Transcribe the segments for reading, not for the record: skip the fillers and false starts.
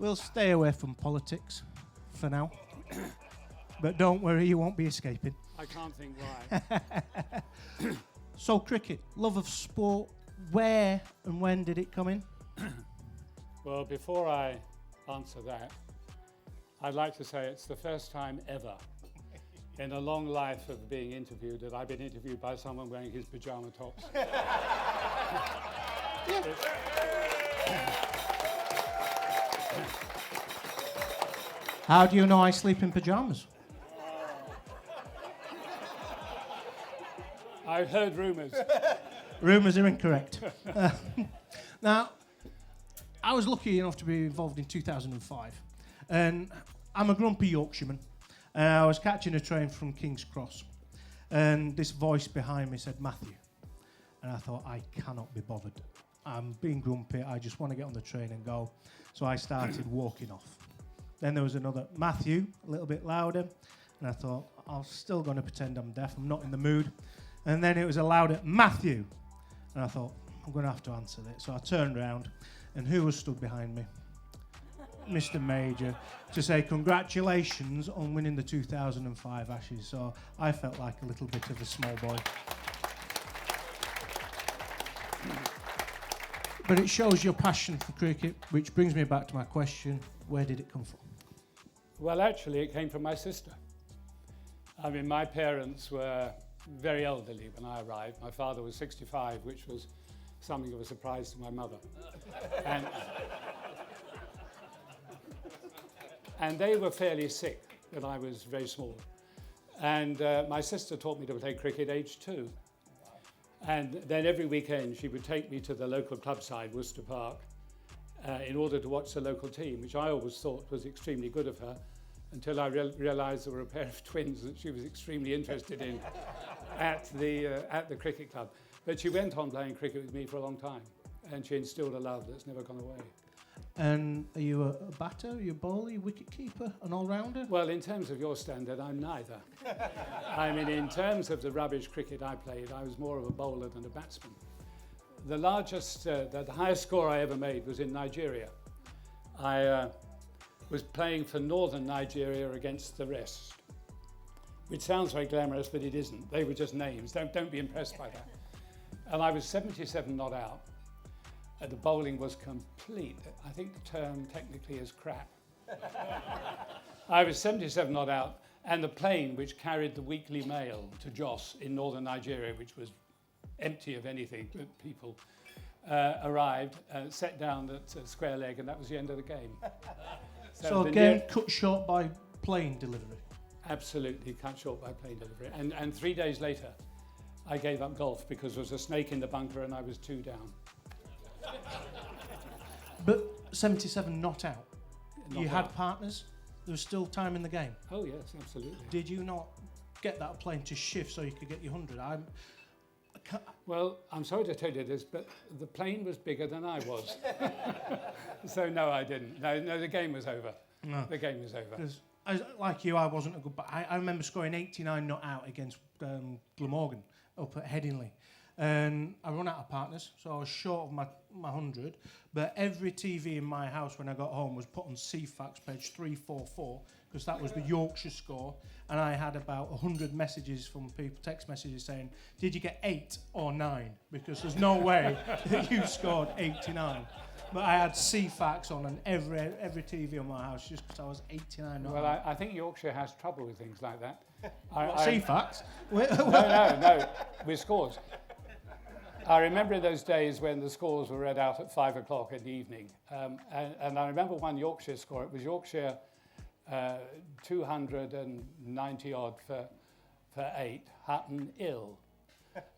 We'll stay away from politics for now. But don't worry, you won't be escaping. I can't think why. So cricket, love of sport, where and when did it come in? Well, before I answer that, I'd like to say it's the first time ever in a long life of being interviewed that I've been interviewed by someone wearing his pyjama tops. How do you know I sleep in pyjamas? I've heard rumours. Rumours are incorrect. Now, I was lucky enough to be involved in 2005, and I'm a grumpy Yorkshireman, and I was catching a train from King's Cross, and this voice behind me said, Matthew, and I thought, I cannot be bothered. I'm being grumpy, I just want to get on the train and go. So I started walking off. Then there was another, Matthew, a little bit louder, and I thought, I'm still going to pretend I'm deaf, I'm not in the mood. And then it was a louder, Matthew, and I thought, I'm going to have to answer this. So I turned around, and who was stood behind me? Mr. Major, to say congratulations on winning the 2005 Ashes. So I felt like a little bit of a small boy. But it shows your passion for cricket, which brings me back to my question, where did it come from? Well, actually, it came from my sister. I mean, my parents were very elderly when I arrived. My father was 65, which was something of a surprise to my mother. And they were fairly sick when I was very small. And my sister taught me to play cricket age 2. And then every weekend she would take me to the local club side, Worcester Park, in order to watch the local team, which I always thought was extremely good of her, until I realised there were a pair of twins that she was extremely interested in at the cricket club. But she went on playing cricket with me for a long time, and she instilled a love that's never gone away. And are you a batter, are you a bowler, are you a wicket keeper, an all-rounder? Well, in terms of your standard, I'm neither. I mean, in terms of the rubbish cricket I played, I was more of a bowler than a batsman. The highest score I ever made was in Nigeria. I was playing for northern Nigeria against the rest, which sounds very glamorous, but it isn't. They were just names. Don't be impressed by that. And I was 77 not out. The bowling was complete. I think the term technically is crap. I was 77 not out, and the plane which carried the weekly mail to Jos in northern Nigeria, which was empty of anything but people, arrived, sat down at square leg, and that was the end of the game. So again, cut short by plane delivery? Absolutely cut short by plane delivery. And 3 days later, I gave up golf because there was a snake in the bunker and I was 2 down. But 77 not out. You had out. partners. There was still time in the game. Oh yes, absolutely. Did you not get that plane to shift so you could get your 100? Well, I'm sorry to tell you this, but the plane was bigger than I was. So no, I didn't. No, the game was over. No. The game was over. Because like you, I wasn't a good. But I remember scoring 89 not out against Glamorgan up at Headingley. And I run out of partners, so I was short of my 100. But every TV in my house when I got home was put on CFAX page 344, because that was the Yorkshire score. And I had about 100 messages from people, text messages saying, did you get 8 or 9? Because there's no way that you scored 89. But I had CFAX on and every TV on my house just because I was 89. Well, I think Yorkshire has trouble with things like that. CFAX? No, with scores. I remember in those days when the scores were read out at 5 o'clock in the evening. And I remember one Yorkshire score. It was Yorkshire 290 odd for 8, Hutton ill.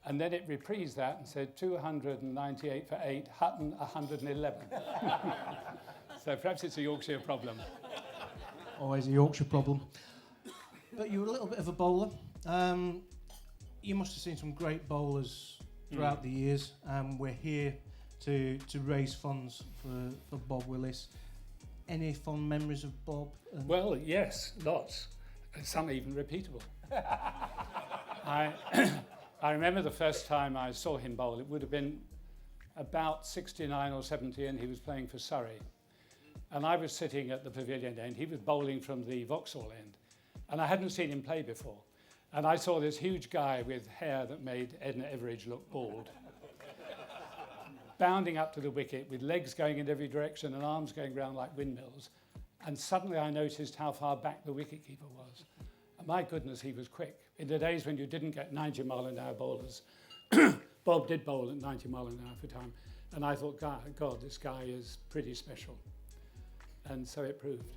And then it reprised that and said 298 for 8, Hutton 111. So perhaps it's a Yorkshire problem. Always a Yorkshire problem. But you were a little bit of a bowler. You must have seen some great bowlers throughout the years. We're here to raise funds for Bob Willis. Any fond memories of Bob? Well, yes, lots. Some even repeatable. I remember the first time I saw him bowl. It would have been about 69 or 70, and he was playing for Surrey. And I was sitting at the pavilion end. He was bowling from the Vauxhall end. And I hadn't seen him play before. And I saw this huge guy with hair that made Edna Everage look bald, bounding up to the wicket with legs going in every direction and arms going round like windmills. And suddenly I noticed how far back the wicketkeeper was. And my goodness, he was quick. In the days when you didn't get 90-mile-an-hour bowlers, Bob did bowl at 90 mile an hour for time. And I thought, God, this guy is pretty special. And so it proved.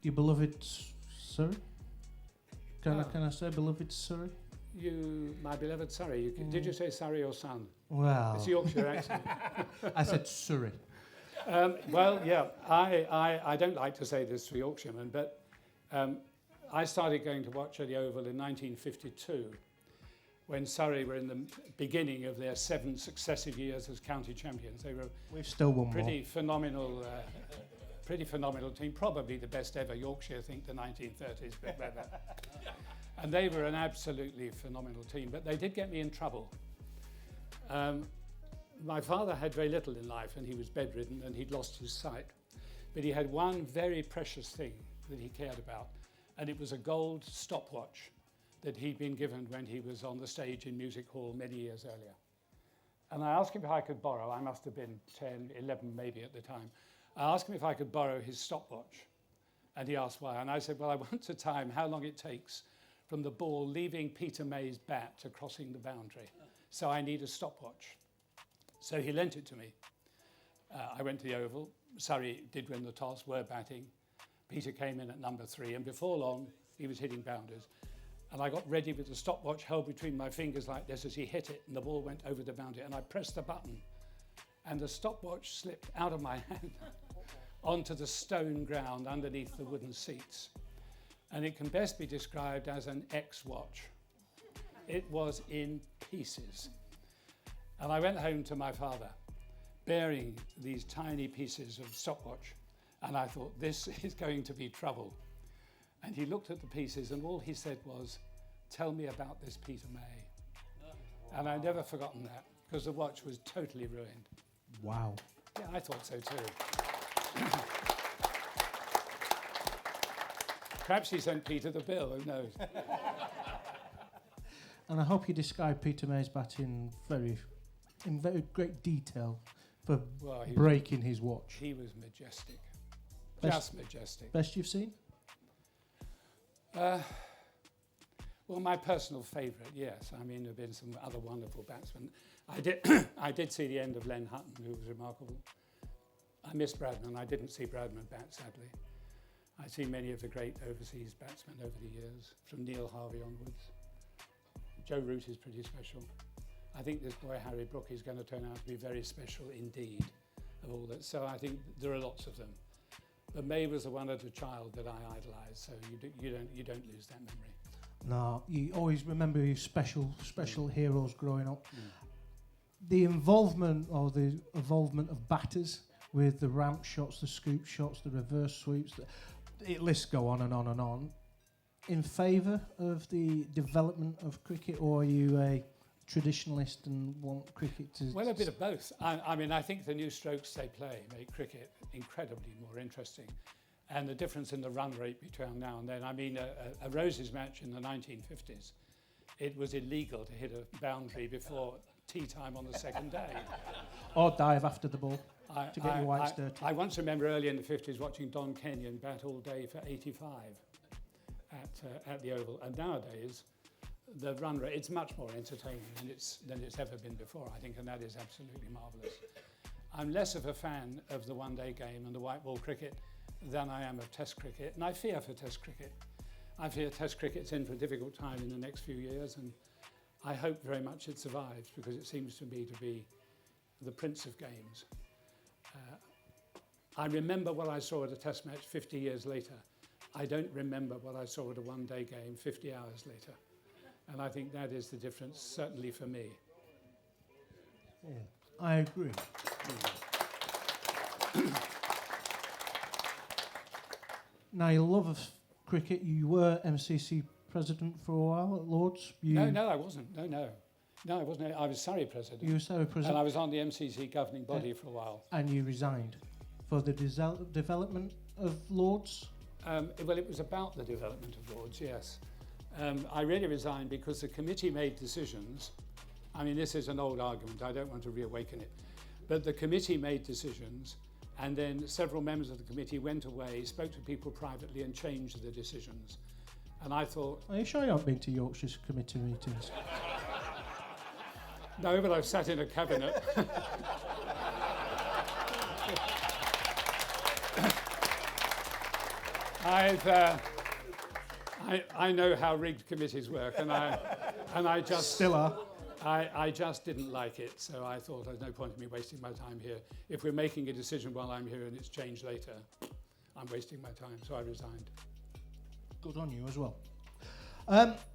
Your beloved Surrey? Can I say beloved Surrey? My beloved Surrey. Did you say Surrey or Son? Well, It's a Yorkshire accent. I said Surrey. Well, yeah, I don't like to say this for Yorkshiremen, but I started going to watch at the Oval in 1952 when Surrey were in the beginning of their 7 successive years as county champions. They were We've still won pretty phenomenal team, probably the best ever. Yorkshire think the 1930s, but better. And they were an absolutely phenomenal team, but they did get me in trouble. My father had very little in life, and he was bedridden, and he'd lost his sight. But he had one very precious thing that he cared about, and it was a gold stopwatch that he'd been given when he was on the stage in Music Hall many years earlier. And I asked him if I could borrow, I must have been 10, 11 maybe at the time. I asked him if I could borrow his stopwatch. And he asked why. And I said, well, I want to time how long it takes from the ball leaving Peter May's bat to crossing the boundary. So I need a stopwatch. So he lent it to me. I went to the Oval. Surrey did win the toss, were batting. Peter came in at number 3, and before long, he was hitting bounders. And I got ready with the stopwatch held between my fingers like this as he hit it, and the ball went over the boundary. And I pressed the button, and the stopwatch slipped out of my hand onto the stone ground underneath the wooden seats. And it can best be described as an X-watch. It was in pieces. And I went home to my father, bearing these tiny pieces of stopwatch. And I thought, this is going to be trouble. And he looked at the pieces, and all he said was, tell me about this Peter May. And I've never forgotten that, because the watch was totally ruined. Wow. Yeah, I thought so too. Perhaps he sent Peter the bill, who knows? And I hope you describe Peter May's bat in very great detail for breaking his watch. He was majestic. Best, just majestic. Best you've seen? Well, my personal favourite, yes. I mean, there have been some other wonderful batsmen. I did see the end of Len Hutton, who was remarkable. I miss Bradman. I didn't see Bradman bat, sadly. I've seen many of the great overseas batsmen over the years, from Neil Harvey onwards. Joe Root is pretty special. I think this boy Harry Brook is going to turn out to be very special indeed, of all that. So I think there are lots of them. But May was the one as a child that I idolised, so you don't lose that memory. No, you always remember your special heroes growing up. The involvement of batters with the ramp shots, the scoop shots, the reverse sweeps, it lists go on and on and on. In favour of the development of cricket, or are you a traditionalist and want cricket to... Well, a bit of both. I mean, I think the new strokes they play make cricket incredibly more interesting. And the difference in the run rate between now and then. I mean, a Roses match in the 1950s, it was illegal to hit a boundary before tea time on the second day. Or dive after the ball to get your whites dirty. I once remember early in the 50s watching Don Kenyon bat all day for 85 at the Oval. And nowadays, the run rate, it's much more entertaining than it's ever been before, I think, and that is absolutely marvellous. I'm less of a fan of the one-day game and the white ball cricket than I am of Test cricket, and I fear for Test cricket. I fear Test cricket's in for a difficult time in the next few years, and I hope very much it survives, because it seems to me to be the prince of games. I remember what I saw at a Test match 50 years later. I don't remember what I saw at a one-day game 50 hours later. And I think that is the difference, certainly for me. Yeah, I agree. Now, your love of cricket, you were MCC president for a while at Lord's. No, I wasn't. No, I wasn't. I was Surrey president. You were Surrey president. And I was on the MCC governing body for a while. And you resigned for the development of Lords? Well, it was about the development of Lords, yes. I really resigned because the committee made decisions. I mean, this is an old argument, I don't want to reawaken it. But the committee made decisions, and then several members of the committee went away, spoke to people privately, and changed the decisions. And I thought... Are you sure you haven't been to Yorkshire's committee meetings? No, but I've sat in a cabinet. I know how rigged committees work, and I just still are. I just didn't like it, so I thought there's no point in me wasting my time here. If we're making a decision while I'm here and it's changed later, I'm wasting my time, so I resigned. Good on you as well.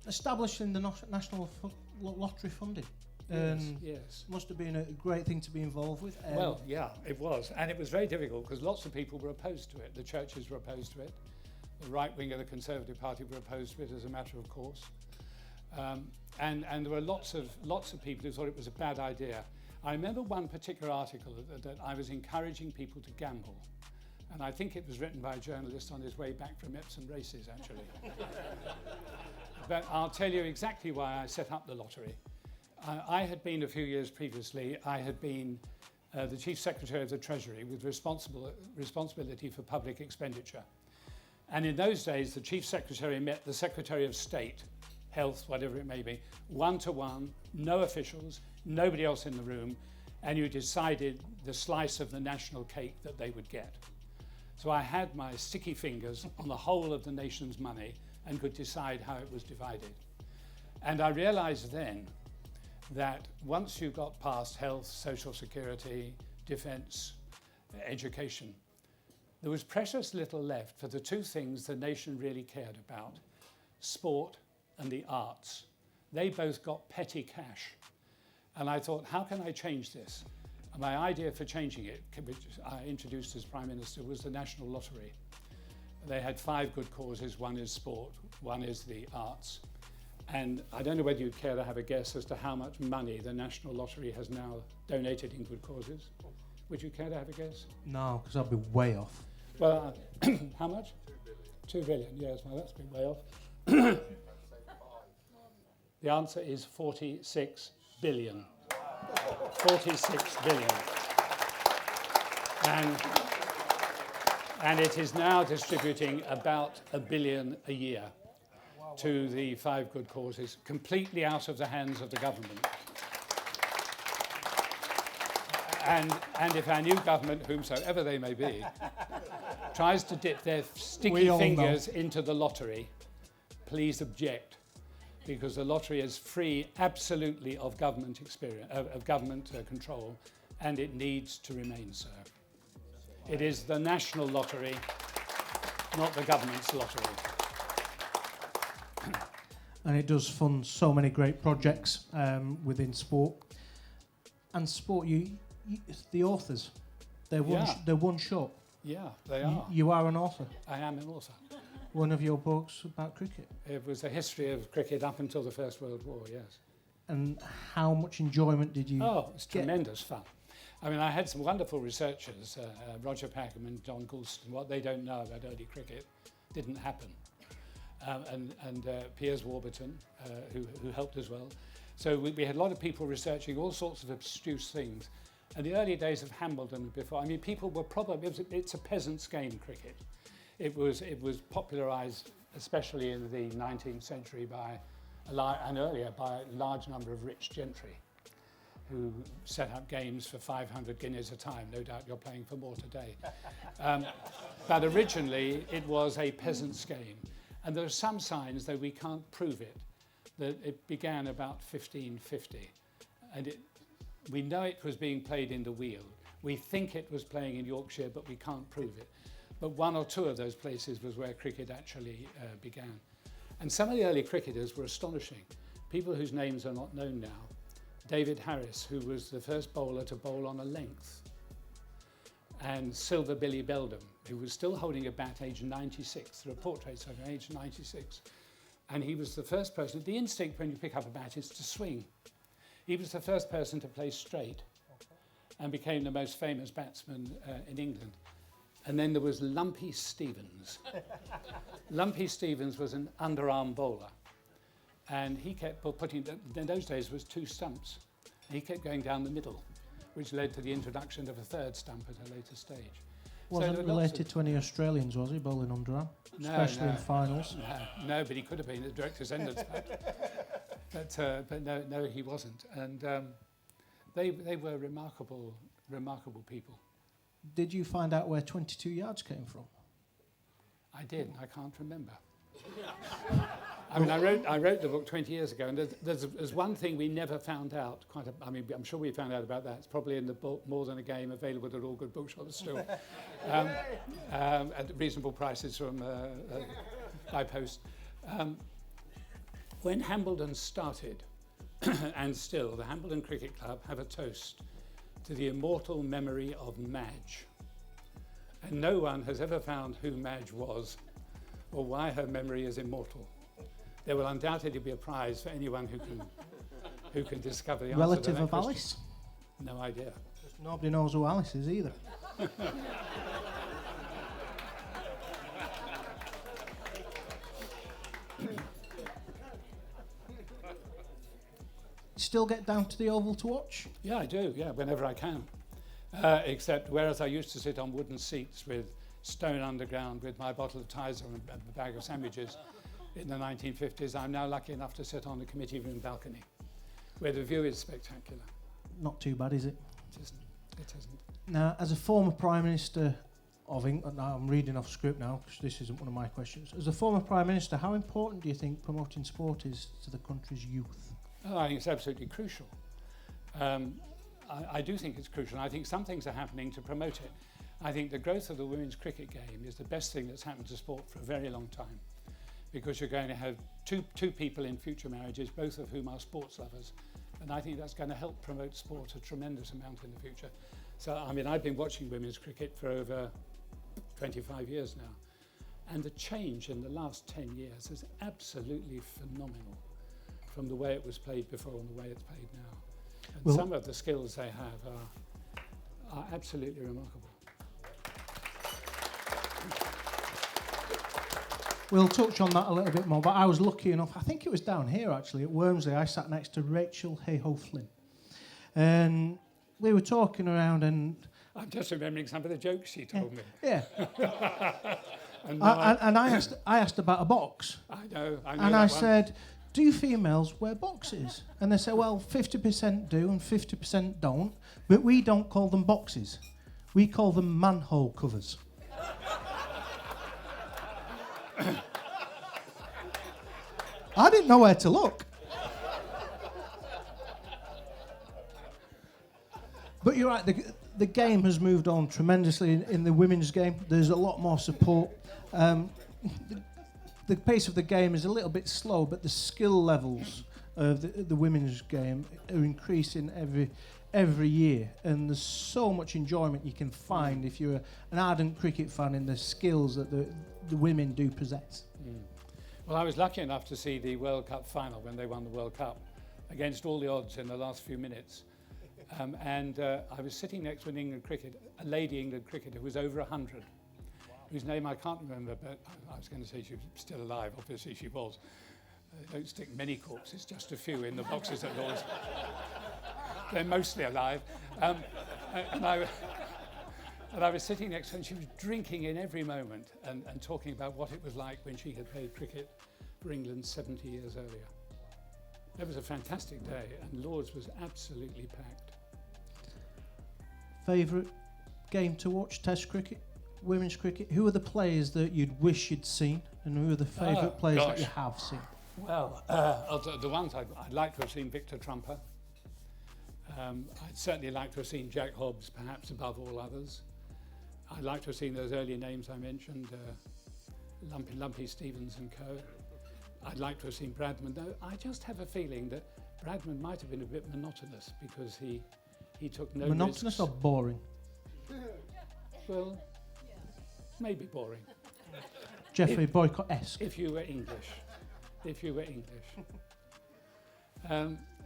Establishing the national lottery funding. Yes. Must have been a great thing to be involved with. Well, yeah, it was. And it was very difficult because lots of people were opposed to it. The churches were opposed to it. The right wing of the Conservative Party were opposed to it as a matter of course. And there were lots of people who thought it was a bad idea. I remember one particular article that I was encouraging people to gamble. And I think it was written by a journalist on his way back from Epsom races, actually. But I'll tell you exactly why I set up the lottery. I had been, a few years previously, I had been the Chief Secretary of the Treasury with responsibility for public expenditure. And in those days, the Chief Secretary met the Secretary of State, Health, whatever it may be, one-to-one, no officials, nobody else in the room, and you decided the slice of the national cake that they would get. So I had my sticky fingers on the whole of the nation's money and could decide how it was divided. And I realized then that once you got past health, social security, defense, education, there was precious little left for the two things the nation really cared about, sport and the arts. They both got petty cash. And I thought, how can I change this? And my idea for changing it, which I introduced as Prime Minister, was the National Lottery. They had 5 good causes. One is sport, one is the arts. And I don't know whether you'd care to have a guess as to how much money the National Lottery has now donated in good causes. Would you care to have a guess? No, because I'll be way off. Well, how much? 2 billion, yes, well, that's been way off. The answer is 46 billion. 46 billion. And it is now distributing about $1 billion a year to the 5 good causes, completely out of the hands of the government. And if our new government, whomsoever they may be, tries to dip their sticky fingers into the lottery, please object, because the lottery is free absolutely of government control, and it needs to remain so. It is the national lottery, not the government's lottery. And it does fund so many great projects within sport. And sport, the authors, they're one shot. Yeah, they are. You are an author. I am an author. One of your books about cricket. It was a history of cricket up until the First World War, yes. And how much enjoyment did you Oh, it's tremendous fun. I mean, I had some wonderful researchers, Roger Packham and John Goulston. What they don't know about early cricket didn't happen. And Piers Warburton, who helped as well. So we had a lot of people researching all sorts of abstruse things. And the early days of Hambledon before, I mean, people were probably, it's a peasant's game, cricket. It was popularised, especially in the 19th century and earlier, by a large number of rich gentry who set up games for 500 guineas a time. No doubt you're playing for more today. But originally, it was a peasant's game. And there are some signs, though we can't prove it, that it began about 1550. And we know it was being played in the Weald. We think it was playing in Yorkshire, but we can't prove it. But 1 or 2 of those places was where cricket actually began. And some of the early cricketers were astonishing. People whose names are not known now. David Harris, who was the first bowler to bowl on a length. And Silver Billy Beldam, who was still holding a bat aged 96. There are portraits of him aged 96. And he was the first person, the instinct when you pick up a bat is to swing. He was the first person to play straight and became the most famous batsman in England. And then there was Lumpy Stevens. Lumpy Stevens was an underarm bowler. And he kept putting, in those days, was 2 stumps. And he kept going down the middle, which led to the introduction of a 3rd stump at a later stage. Wasn't related to any Australians, was he, bowling underarm? No, Especially in finals. No, but he could have been at director's end. But no, he wasn't. And they were remarkable people. Did you find out where 22 yards came from? I did. I can't remember. I mean, I wrote the book 20 years ago, and there's one thing we never found out. I'm sure we found out about that. It's probably in the book, More Than a Game, available at all good bookshops still, at reasonable prices from by post. When Hambledon started, and still, the Hambledon Cricket Club have a toast to the immortal memory of Madge. And no one has ever found who Madge was or why her memory is immortal. There will undoubtedly be a prize for anyone who can discover the answer Relative to that of question. Alice? No idea. Nobody knows who Alice is either. Still get down to the Oval to watch? Yeah, I do, whenever I can. Except whereas I used to sit on wooden seats with stone underground with my bottle of Tizer and a bag of sandwiches in the 1950s, I'm now lucky enough to sit on the committee room balcony, where the view is spectacular. Not too bad, is it? It isn't. Now, as a former Prime Minister of England, I'm reading off script now, because this isn't one of my questions. As a former Prime Minister, how important do you think promoting sport is to the country's youth? Oh, I think it's absolutely crucial. I do think it's crucial. I think some things are happening to promote it. I think the growth of the women's cricket game is the best thing that's happened to sport for a very long time, because you're going to have two people in future marriages, both of whom are sports lovers. And I think that's going to help promote sport a tremendous amount in the future. So, I mean, I've been watching women's cricket for over 25 years now. And the change in the last 10 years is absolutely phenomenal, from the way it was played before and the way it's played now. And well, some of the skills they have are absolutely remarkable. We'll touch on that a little bit more, but I was lucky enough, I think it was down here actually, at Wormsley, I sat next to Rachel Hayhoe-Flynn. And we were talking around and... I'm just remembering some of the jokes she told me. Yeah. And I asked about a box. I know and I said, do females wear boxes? And they said, well, 50% do and 50% don't, but we don't call them boxes. We call them manhole covers. I didn't know where to look. But you're right, the game has moved on tremendously in the women's game. There's a lot more support. The pace of the game is a little bit slow, but the skill levels of the women's game are increasing every year. And there's so much enjoyment you can find if you're an ardent cricket fan in the skills that the women do possess. Mm. Well, I was lucky enough to see the World Cup final when they won the World Cup against all the odds in the last few minutes. And I was sitting next to a lady England cricketer who was over 100, whose name I can't remember, but I was going to say she was still alive. Obviously she was. They don't stick many corpses, just a few in the boxes at Lord's. They're mostly alive. And I was sitting next to her and she was drinking in every moment and talking about what it was like when she had played cricket for England 70 years earlier. It was a fantastic day and Lord's was absolutely packed. Favourite game to watch, Test cricket, women's cricket? Who are the players that you'd wish you'd seen and who are the favourite players that you have seen? Well, the ones I'd like to have seen, Victor Trumper. I'd certainly like to have seen Jack Hobbs, perhaps above all others. I'd like to have seen those earlier names I mentioned, Lumpy Stevens and co. I'd like to have seen Bradman, though I just have a feeling that Bradman might have been a bit monotonous because he took no monotonous risks. or boring? Well, maybe boring. Geoffrey Boycott-esque. If you were English.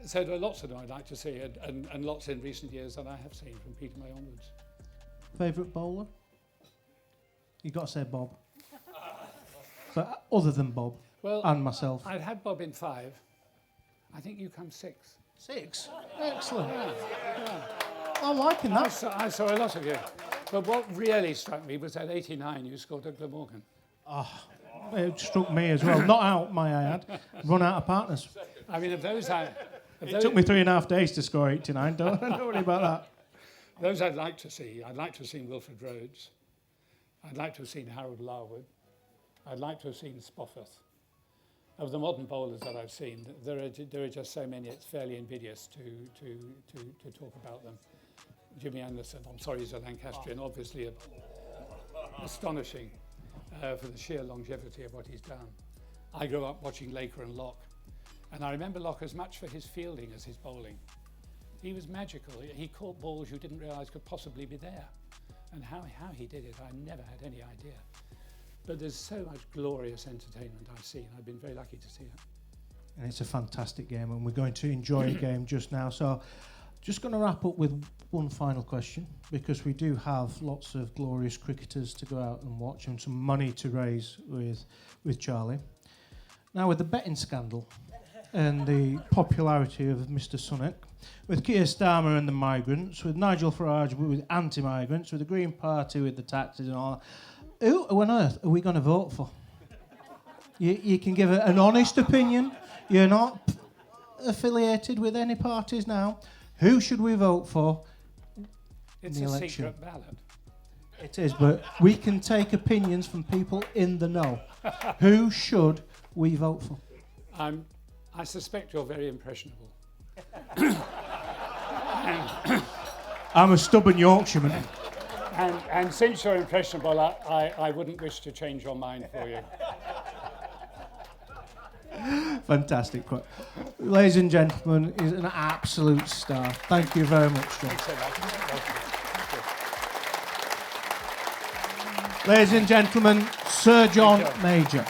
So there are lots of them I'd like to see, and lots in recent years that I have seen from Peter May onwards. Favourite bowler? You've got to say Bob. But other than Bob Well, and myself. I'd had Bob in 5. I think you come 6. 6? Excellent. Yeah. I'm liking I that. saw a lot of you. But what really struck me was that 89 you scored at Glamorgan. It struck me as well. Not out, my I had. Run out of partners. I mean, of those, It took me 3.5 days to score 89. Don't worry about that. those I'd like to see. I'd like to have seen Wilfred Rhodes. I'd like to have seen Harold Larwood. I'd like to have seen Spofford. Of the modern bowlers that I've seen, there are just so many. It's fairly invidious to talk about them. Jimmy Anderson, I'm sorry, he's a Lancastrian, obviously astonishing for the sheer longevity of what he's done. I grew up watching Laker and Locke, and I remember Locke as much for his fielding as his bowling. He was magical. He caught balls you didn't realise could possibly be there. And how he did it, I never had any idea. But there's so much glorious entertainment I've seen. I've been very lucky to see it. And it's a fantastic game, and we're going to enjoy a game just now. So just going to wrap up with one final question, because we do have lots of glorious cricketers to go out and watch and some money to raise with Charlie. Now, with the betting scandal and the popularity of Mr. Sunak, with Keir Starmer and the migrants, with Nigel Farage with anti-migrants, with the Green Party with the taxes and all that, who on earth are we going to vote for? You can give an honest opinion. You're not affiliated with any parties now. Who should we vote for in It's the a election? secret ballot. It is, but we can take opinions from people in the know. Who should we vote for? I suspect you're very impressionable. I'm a stubborn Yorkshireman. And since you're impressionable, I wouldn't wish to change your mind for you. Fantastic. Ladies and gentlemen, he's an absolute star. Thank you very much, John. Ladies and gentlemen, Sir John Major.